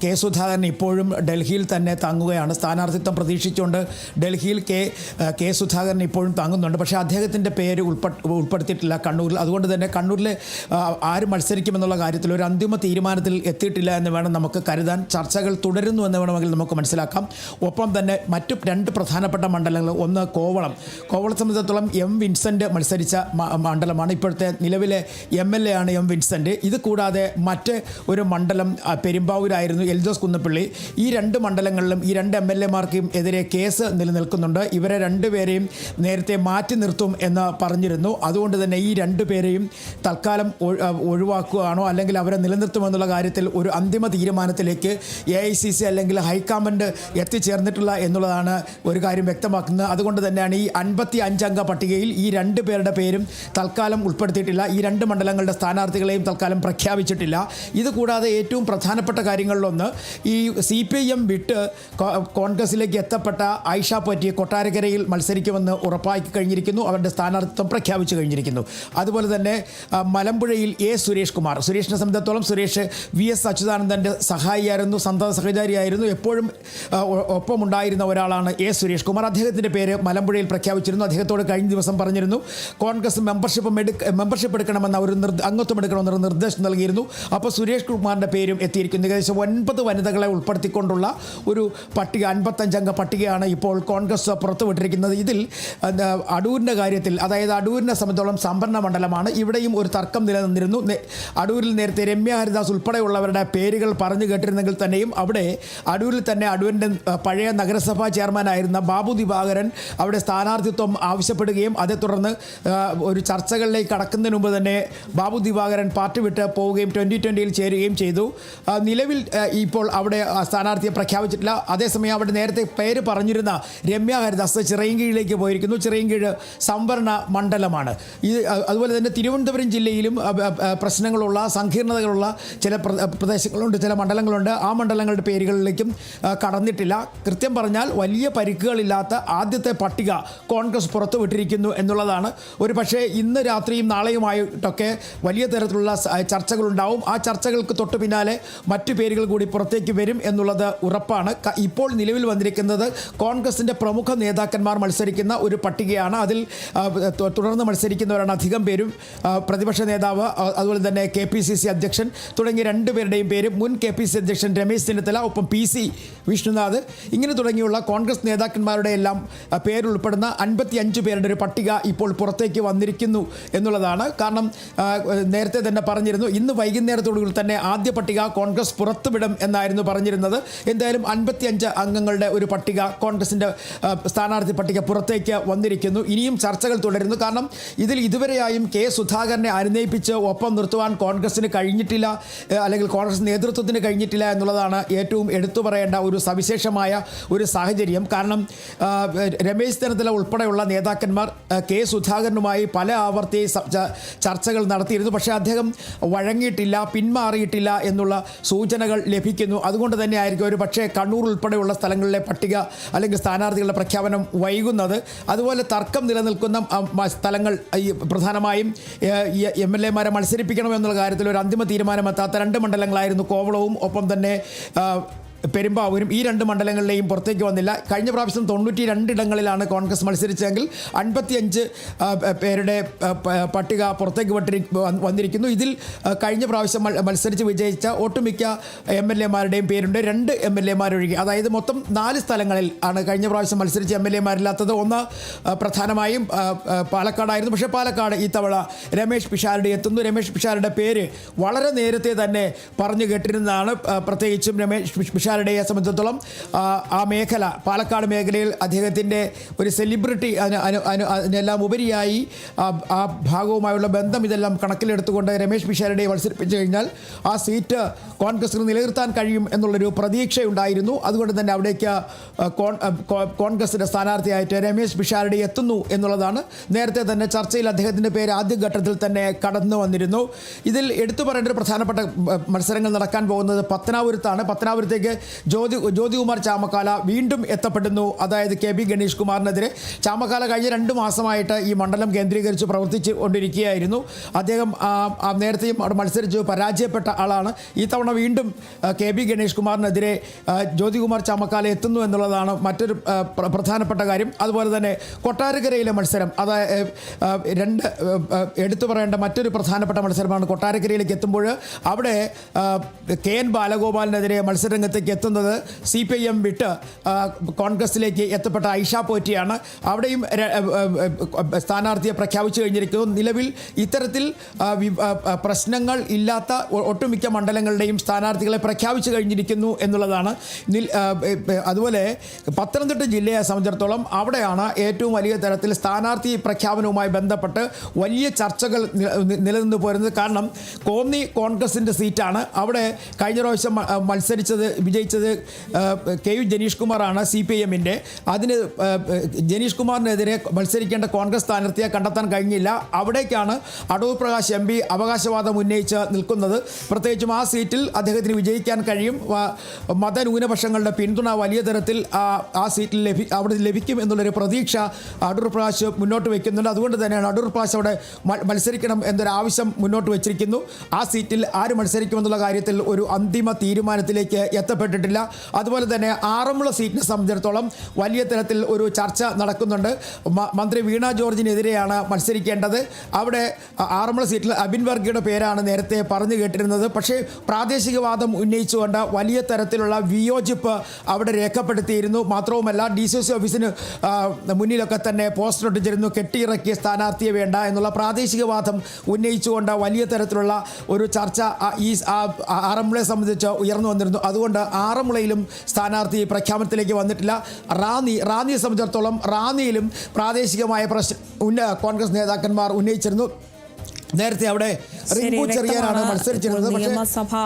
[SPEAKER 2] കെ സുധാകരൻ ഇപ്പോഴും ഡൽഹിയിൽ തന്നെ തങ്ങുകയാണ്. സ്ഥാനാർത്ഥിത്വം പ്രതീക്ഷിച്ചുകൊണ്ട് ഡൽഹിയിൽ കെ സുധാകരൻ ഇപ്പോഴും താങ്ങുന്നുണ്ട്. പക്ഷേ അദ്ദേഹത്തിൻ്റെ പേര് ഉൾപ്പെടുത്തിയിട്ടില്ല കണ്ണൂരിൽ. അതുകൊണ്ട് തന്നെ കണ്ണൂരിൽ ആര് മത്സരിക്കുമെന്നുള്ള കാര്യത്തിൽ ഒരു അന്തിമ തീരുമാനത്തിൽ എത്തിയിട്ടില്ല എന്ന് വേണം നമുക്ക് കരുതാൻ. ചർച്ചകൾ തുടരുന്നു എന്ന് വേണമെങ്കിൽ നമുക്ക് മനസ്സിലാക്കാം. ഒപ്പം തന്നെ മറ്റു 2 പ്രധാനപ്പെട്ട മണ്ഡലങ്ങൾ, ഒന്ന് കോവളത്തെ സംബന്ധിച്ചിടത്തോളം M. വിൻസെൻ്റ് മത്സരിച്ച മണ്ഡലമാണ്. ഇപ്പോഴത്തെ നിലവിലെ MLA ആണ് M. വിൻസെൻ്റ്. ഇത് കൂടാതെ മറ്റ് ഒരു മണ്ഡലം പെരുമ്പാവൂരായിരുന്നു എൽദോസ് കുന്നപ്പള്ളി. ഈ 2 മണ്ഡലങ്ങളിലും ഈ 2 MLA-മാർക്കും എതിരെ കേസ് നിലനിൽക്കുന്നുണ്ട്. ഇവരെ 2 പേരെയും നേരത്തെ മാറ്റി നിർത്തും എന്ന് പറഞ്ഞിരുന്നു. അതുകൊണ്ട് തന്നെ ഈ 2 പേരെയും തൽക്കാലം ഒഴിവാക്കുകയാണോ അല്ലെങ്കിൽ അവരെ നിലനിർത്തുമെന്നുള്ള കാര്യത്തിൽ ഒരു അന്തിമ തീരുമാനത്തിലേക്ക് AICC അല്ലെങ്കിൽ ഹൈക്കമാൻഡ് എത്തിച്ചേർന്നിട്ടില്ല എന്നുള്ളതാണ് ഒരു കാര്യം വ്യക്തമാക്കുന്നത്. അതുകൊണ്ട് തന്നെയാണ് ഈ 55 അംഗ പട്ടികയിൽ ഈ 2 പേരുടെ പേരും തൽക്കാലം ഉൾപ്പെടുത്തിയിട്ടില്ല. ഈ 2 മണ്ഡലങ്ങളുടെ സ്ഥാനാർത്ഥികളെയും തൽക്കാലം പ്രഖ്യാപിച്ചിട്ടില്ല. ഇതുകൂടാതെ ഏറ്റവും പ്രധാനപ്പെട്ട കാര്യങ്ങളിലൊന്ന്, ഈ CPIM വിട്ട് കോൺഗ്രസിലേക്ക് എത്തപ്പെട്ട ഐഷ പറ്റി കൊട്ടാരക്കരയിൽ മത്സരിക്കുമെന്ന് ഉറപ്പാക്കി കഴിഞ്ഞിരിക്കുന്നു. അവരുടെ സ്ഥാനാർത്ഥിത്വം പ്രഖ്യാപിച്ചു കഴിഞ്ഞിരിക്കുന്നു. അതുപോലെ തന്നെ മലമ്പുഴയിൽ സുരേഷിനെ സംബന്ധിച്ചിടത്തോളം സുരേഷ് VS അച്യുതാനന്ദൻ്റെ സഹായിയായിരുന്നു, സന്തത സഹചാരിയായിരുന്നു, എപ്പോഴും ഒപ്പമുണ്ടായിരുന്ന ഒരാളാണ് സുരേഷ് കുമാർ. അദ്ദേഹത്തിൻ്റെ പേര് മലമ്പുഴയിൽ പ്രഖ്യാപിച്ചിരുന്നു. അദ്ദേഹത്തോട് കഴിഞ്ഞ ദിവസം പറഞ്ഞിരുന്നു കോൺഗ്രസ് മെമ്പർഷിപ്പ് എടുക്കണമെന്ന അംഗത്വം എടുക്കണമെന്നൊരു നിർദ്ദേശം നൽകിയിരുന്നു. അപ്പോൾ സുരേഷ് കുമാറിൻ്റെ പേരും എത്തിയിരിക്കുന്നു. ഏകദേശം 9 വനിതകളെ ഉൾപ്പെടുത്തിക്കൊണ്ടുള്ള ഒരു പട്ടിക, 55 അംഗ പട്ടികയാണ് ഇപ്പോൾ കോൺഗ്രസ് പുറത്തുവിട്ടിരിക്കുന്നത്. ഇതിൽ അടൂരിൻ്റെ കാര്യത്തിൽ, അതായത് അടൂരിനെ സംബന്ധിച്ചോളം സംഭരണ മണ്ഡലമാണ്. ഇവിടെയും ഒരു തർക്കം നിലനിന്നിരുന്നു. അടൂരിൽ നേരത്തെ രമ്യ ഹരിദാസ് ഉൾപ്പെടെയുള്ളവരുടെ പേരുകൾ പറഞ്ഞു കേട്ടിരുന്നെങ്കിൽ തന്നെയും അവിടെ അടൂരിൽ തന്നെ അടൂരിൻ്റെ പഴയ നഗരസഭാ ചെയർമാനായിരുന്ന ബാബു ദിവാകരൻ അവിടെ സ്ഥാനാർത്ഥിത്വം ആവശ്യപ്പെടുകയും അതേ തുടർന്ന് ഒരു ചർച്ചകളിലേക്ക് കടക്കുന്നതിന് മുമ്പ് തന്നെ ബാബു ദിവാകരൻ പാർട്ടി വിട്ട് പോവുകയും 2020-ൽ ചേരുകയും ചെയ്തു. നിലവിൽ ഇപ്പോൾ അവിടെ സ്ഥാനാർത്ഥിയെ പ്രഖ്യാപിച്ചിട്ടില്ല. അതേസമയം അവിടെ നേരത്തെ പേര് പറഞ്ഞിരുന്ന രമ്യ ഹരിദാസ് ചിറയൻകീഴിലേക്ക് പോയിരിക്കുന്നു. ചിറയൻകീഴ് സംവരണ മണ്ഡലമാണ്. അതുപോലെ തന്നെ തിരുവനന്തപുരം ജില്ലയിലും പ്രശ്നങ്ങളുള്ള, സങ്കീർണതകളുള്ള ചില പ്രദേശങ്ങളുണ്ട്, ചില മണ്ഡലങ്ങളുണ്ട്. ആ മണ്ഡലങ്ങളുടെ പേരുകളിലേക്കും കടന്നിട്ടില്ല. കൃത്യം പറഞ്ഞാൽ വലിയ പരിക്കുകളില്ലാത്ത ആദ്യത്തെ പട്ടിക കോൺഗ്രസ് പുറത്തുവിട്ടിരിക്കുന്നു എന്നുള്ളതാണ്. ഒരു പക്ഷേ ഇന്ന് രാത്രിയും നാളെയുമായിട്ടൊക്കെ വലിയ തരത്തിലുള്ള ചർച്ചകളുണ്ടാവും. ആ ചർച്ചകൾക്ക് തൊട്ടു പിന്നാലെ മറ്റു പേരുകൾ കൂടി പുറത്തേക്ക് വരും എന്നുള്ളത് ഉറപ്പാണ്. ഇപ്പോൾ നിലവിൽ വന്നിരിക്കുന്നത് കോൺഗ്രസിൻ്റെ പ്രമുഖ നേതാക്കന്മാർ മത്സരിക്കുന്ന ഒരു പട്ടികയാണ്. അതിൽ തുടർന്ന് മത്സരിക്കുന്നവരാണ് അധികം പേരും. പ്രതിപക്ഷ നേതാവ്, അതുപോലെ തന്നെ KPCC അധ്യക്ഷൻ തുടങ്ങിയ 2 പേരുടെയും പേര്, മുൻ KPCC അധ്യക്ഷൻ രമേശ് ചെന്നിത്തല, ഒപ്പം PC വിഷ്ണുനാഥ്, ഇങ്ങനെ തുടങ്ങിയുള്ള കോൺഗ്രസ് നേതാക്കന്മാരുടെ എല്ലാം പേരുൾപ്പെടുന്ന 55 പേരുടെ ഒരു പട്ടിക ഇപ്പോൾ പുറത്തേക്ക് വന്നിരിക്കുന്നു എന്നുള്ളതാണ്. കാരണം നേരത്തെ തന്നെ പറഞ്ഞിരുന്നു, ഇന്ന് വൈകുന്നേരത്തോടുകൂടി തന്നെ ആദ്യ പട്ടിക കോൺഗ്രസ് പുറത്തുവിടും എന്നായിരുന്നു പറഞ്ഞിരുന്നത്. എന്തായാലും 55 അംഗങ്ങളുടെ ഒരു പട്ടിക, കോൺഗ്രസിൻ്റെ സ്ഥാനാർത്ഥി പട്ടിക പുറത്തേക്ക് വന്നിരിക്കുന്നു. ഇനിയും ചർച്ചകൾ തുടരുന്നു. കാരണം ഇതിൽ ഇതുവരെയായും കെ സുധാകരനെ അനുനയിപ്പിച്ച് ഒപ്പം നിർത്തുവാൻ കോൺഗ്രസിന് കഴിഞ്ഞിട്ടില്ല, അല്ലെങ്കിൽ കോൺഗ്രസ് നേതൃത്വത്തിന് കഴിഞ്ഞിട്ടില്ല എന്നുള്ളതാണ് ഏറ്റവും എടുത്തു പറയേണ്ട ഒരു സവിശേഷമായ ഒരു സാഹചര്യം. കാരണം രമേശ് ചെന്നിത്തല ഉൾപ്പെടെയുള്ള നേതാക്കന്മാർ കെ സുധാകരനുമായി പല ആവർത്തി ചർച്ചകൾ നടത്തിയിരുന്നു. പക്ഷേ അദ്ദേഹം വഴങ്ങിയിട്ടില്ല, പിന്മാറിയിട്ടില്ല എന്നുള്ള സൂചനകൾ ലഭിക്കുന്നു. അതുകൊണ്ട് തന്നെ ആയിരിക്കും ഒരു പക്ഷേ കണ്ണൂർ ഉൾപ്പെടെയുള്ള സ്ഥലങ്ങളിലെ പട്ടിക അല്ലെങ്കിൽ സ്ഥാനാർത്ഥികളുടെ പ്രഖ്യാപനം വൈകുന്നത്. അതുപോലെ തർക്കം നിലനിൽക്കുന്ന സ്ഥലങ്ങൾ, പ്രധാനമായും MLA-മാരെ മത്സരിപ്പിക്കണമെന്നുള്ള കാര്യത്തിൽ ഒരു അന്തിമ തീരുമാനമെത്താത്ത 2 മണ്ഡലങ്ങളായിരുന്നു കോവളവും ഒപ്പം തന്നെ പെരുമ്പാവൂരും. ഈ 2 മണ്ഡലങ്ങളിലെയും പുറത്തേക്ക് വന്നില്ല. കഴിഞ്ഞ പ്രാവശ്യം 92 ഇടങ്ങളിലാണ് കോൺഗ്രസ് മത്സരിച്ചെങ്കിൽ 55 പേരുടെ പട്ടിക പുറത്തേക്ക് വന്നിരിക്കുന്നു. ഇതിൽ കഴിഞ്ഞ പ്രാവശ്യം മത്സരിച്ച് വിജയിച്ച ഒട്ടുമിക്ക MLA-മാരുടെയും പേരുണ്ട്. 2 MLA-മാരൊഴികെ, അതായത് മൊത്തം 4 സ്ഥലങ്ങളിൽ ആണ് കഴിഞ്ഞ പ്രാവശ്യം മത്സരിച്ച MLA-മാരില്ലാത്തത്. ഒന്ന് പ്രധാനമായും പാലക്കാടായിരുന്നു. പക്ഷേ പാലക്കാട് ഈ തവണ രമേശ് പിഷാരടി എത്തുന്നു. രമേശ് പിഷാരടിയുടെ പേര് വളരെ നേരത്തെ തന്നെ പറഞ്ഞു കേട്ടിരുന്നതാണ്. പ്രത്യേകിച്ചും രമേശ് പിഷാരടി പിഷാരടിയെ സംബന്ധിച്ചിടത്തോളം ആ മേഖല, പാലക്കാട് മേഖലയിൽ അദ്ദേഹത്തിൻ്റെ ഒരു സെലിബ്രിറ്റി, അതിനെല്ലാം ഉപരിയായി ആ ഭാഗവുമായുള്ള ബന്ധം ഇതെല്ലാം കണക്കിലെടുത്തുകൊണ്ട് രമേശ് പിഷാരടിയെ മത്സരിപ്പിച്ചു കഴിഞ്ഞാൽ ആ സീറ്റ് കോൺഗ്രസിന് നിലനിർത്താൻ കഴിയും എന്നുള്ളൊരു പ്രതീക്ഷയുണ്ടായിരുന്നു. അതുകൊണ്ട് തന്നെ അവിടേക്ക് കോൺഗ്രസിൻ്റെ സ്ഥാനാർത്ഥിയായിട്ട് രമേശ് പിഷാരടി എത്തുന്നു എന്നുള്ളതാണ്. നേരത്തെ തന്നെ ചർച്ചയിൽ അദ്ദേഹത്തിൻ്റെ പേര് ആദ്യഘട്ടത്തിൽ തന്നെ കടന്നു വന്നിരുന്നു. ഇതിൽ എടുത്തു പറയേണ്ട ഒരു പ്രധാനപ്പെട്ട മത്സരങ്ങൾ നടക്കാൻ പോകുന്നത് പത്തനാപുരത്താണ്. പത്തനാപുരത്തേക്ക് ജ്യോതികുമാർ ചാമക്കാല വീണ്ടും എത്തപ്പെടുന്നു. അതായത് KB ഗണേഷ് കുമാറിനെതിരെ. ചാമക്കാല കഴിഞ്ഞ 2 മാസമായിട്ട് ഈ മണ്ഡലം കേന്ദ്രീകരിച്ച് പ്രവർത്തിച്ചു കൊണ്ടിരിക്കുകയായിരുന്നു. അദ്ദേഹം നേരത്തെയും അവിടെ മത്സരിച്ച് പരാജയപ്പെട്ട ആളാണ്. ഈ തവണ വീണ്ടും KB ഗണേഷ് കുമാറിനെതിരെ ജ്യോതികുമാർ ചാമക്കാല എത്തുന്നു എന്നുള്ളതാണ് മറ്റൊരു പ്രധാനപ്പെട്ട കാര്യം. അതുപോലെ തന്നെ കൊട്ടാരക്കരയിലെ മത്സരം, അതായത് എടുത്തു പറയേണ്ട മറ്റൊരു പ്രധാനപ്പെട്ട മത്സരമാണ്. കൊട്ടാരക്കരയിലേക്ക് എത്തുമ്പോൾ അവിടെ KN ബാലഗോപാലിനെതിരെ മത്സരരംഗത്തേക്ക് എത്തുന്നത് CPIM വിട്ട് കോൺഗ്രസിലേക്ക് എത്തപ്പെട്ട ഐഷ പോറ്റിയാണ്. അവിടെയും സ്ഥാനാർത്ഥിയെ പ്രഖ്യാപിച്ചു കഴിഞ്ഞിരിക്കുന്നു. നിലവിൽ ഇത്തരത്തിൽ പ്രശ്നങ്ങൾ ഇല്ലാത്ത ഒട്ടുമിക്ക മണ്ഡലങ്ങളുടെയും സ്ഥാനാർത്ഥികളെ പ്രഖ്യാപിച്ചു കഴിഞ്ഞിരിക്കുന്നു എന്നുള്ളതാണ്. അതുപോലെ പത്തനംതിട്ട ജില്ലയെ സംബന്ധിച്ചിടത്തോളം അവിടെയാണ് ഏറ്റവും വലിയ തരത്തിൽ സ്ഥാനാർത്ഥി പ്രഖ്യാപനവുമായി ബന്ധപ്പെട്ട് വലിയ ചർച്ചകൾ നിലനിന്ന് പോരുന്നത്. കാരണം കോന്നി കോൺഗ്രസിൻ്റെ സീറ്റാണ്. അവിടെ കഴിഞ്ഞ പ്രാവശ്യം വിജയിച്ചത് KU ജനീഷ് കുമാറാണ് CPIMൻ്റെ. അതിന് ജനീഷ് കുമാറിനെതിരെ മത്സരിക്കേണ്ട കോൺഗ്രസ് സ്ഥാനാർത്ഥിയെ കണ്ടെത്താൻ കഴിഞ്ഞില്ല. അവിടേക്കാണ് അടൂർ പ്രകാശ് MP അവകാശവാദം ഉന്നയിച്ച് നിൽക്കുന്നത്. പ്രത്യേകിച്ചും ആ സീറ്റിൽ അദ്ദേഹത്തിന് വിജയിക്കാൻ കഴിയും. മതന്യൂനപക്ഷങ്ങളുടെ പിന്തുണ വലിയ തരത്തിൽ ആ സീറ്റിൽ അവിടെ ലഭിക്കും എന്നുള്ളൊരു പ്രതീക്ഷ അടൂർ പ്രകാശ് മുന്നോട്ട് വയ്ക്കുന്നുണ്ട്. അതുകൊണ്ട് തന്നെയാണ് അടൂർ പ്രകാശ് അവിടെ മത്സരിക്കണം എന്നൊരു ആവശ്യം മുന്നോട്ട് വച്ചിരിക്കുന്നു. ആ സീറ്റിൽ ആര് മത്സരിക്കുമെന്നുള്ള കാര്യത്തിൽ ഒരു അന്തിമ തീരുമാനത്തിലേക്ക് എത്തപ്പെട്ടിട്ടില്ല. അതുപോലെ തന്നെ ആറന്മുള സീറ്റിനെ സംബന്ധിച്ചിടത്തോളം വലിയ തരത്തിൽ ഒരു ചർച്ച നടക്കുന്നുണ്ട്. മന്ത്രി വീണ ജോർജിനെതിരെയാണ് മത്സരിക്കേണ്ടത്. അവിടെ ആറന്മുള സീറ്റിൽ അബിൻ വർഗിയുടെ പേരാണ് നേരത്തെ പറഞ്ഞു കേട്ടിരുന്നത്. പക്ഷേ പ്രാദേശികവാദം ഉന്നയിച്ചുകൊണ്ട് വലിയ തരത്തിലുള്ള വിയോജിപ്പ് അവിടെ രേഖപ്പെടുത്തിയിരുന്നു. മാത്രവുമല്ല DCC ഓഫീസിന് മുന്നിലൊക്കെ തന്നെ പോസ്റ്റർ ഒട്ടിച്ചിരുന്നു, കെട്ടിയിറക്കിയ സ്ഥാനാർത്ഥിയെ വേണ്ട എന്നുള്ള പ്രാദേശികവാദം ഉന്നയിച്ചുകൊണ്ട് വലിയ തരത്തിലുള്ള ഒരു ചർച്ച ഈ ആറന്മുളയെ സംബന്ധിച്ച് ഉയർന്നു വന്നിരുന്നു. അതുകൊണ്ട് ആറന്മുളയിലും സ്ഥാനാർത്ഥി പ്രഖ്യാപനത്തിലേക്ക് വന്നിട്ടില്ല. റാന്നിയെ സംബന്ധിച്ചിടത്തോളം റാന്നിയിലും പ്രാദേശികമായ കോൺഗ്രസ് നേതാക്കന്മാർ ഉന്നയിച്ചിരുന്നു. നേരത്തെ അവിടെ റിങ്കു ചെറിയാനാണ് മത്സരിച്ചിരുന്നത്.
[SPEAKER 1] നിയമസഭാ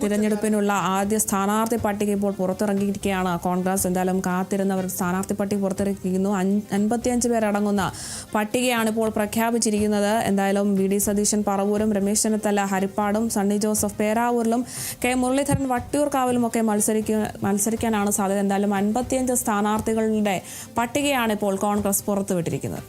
[SPEAKER 1] തിരഞ്ഞെടുപ്പിനുള്ള ആദ്യ സ്ഥാനാർത്ഥി പട്ടിക ഇപ്പോൾ പുറത്തിറങ്ങിയിരിക്കുകയാണ് കോൺഗ്രസ്. എന്തായാലും കാത്തിരുന്നവർ സ്ഥാനാർത്ഥി പട്ടിക പുറത്തിറക്കിയിരിക്കുന്നു. 55 പേരടങ്ങുന്ന പട്ടികയാണ് ഇപ്പോൾ പ്രഖ്യാപിച്ചിരിക്കുന്നത്. എന്തായാലും VD സതീശൻ പറവൂരും, രമേശ് ചെന്നിത്തല ഹരിപ്പാടും, സണ്ണി ജോസഫ് പേരാവൂരിലും, K മുരളീധരൻ വട്ടിയൂർക്കാവിലും ഒക്കെ മത്സരിക്കാനാണ് സാധ്യത. എന്തായാലും 55 സ്ഥാനാർത്ഥികളുടെ പട്ടികയാണ് ഇപ്പോൾ കോൺഗ്രസ് പുറത്തുവിട്ടിരിക്കുന്നത്.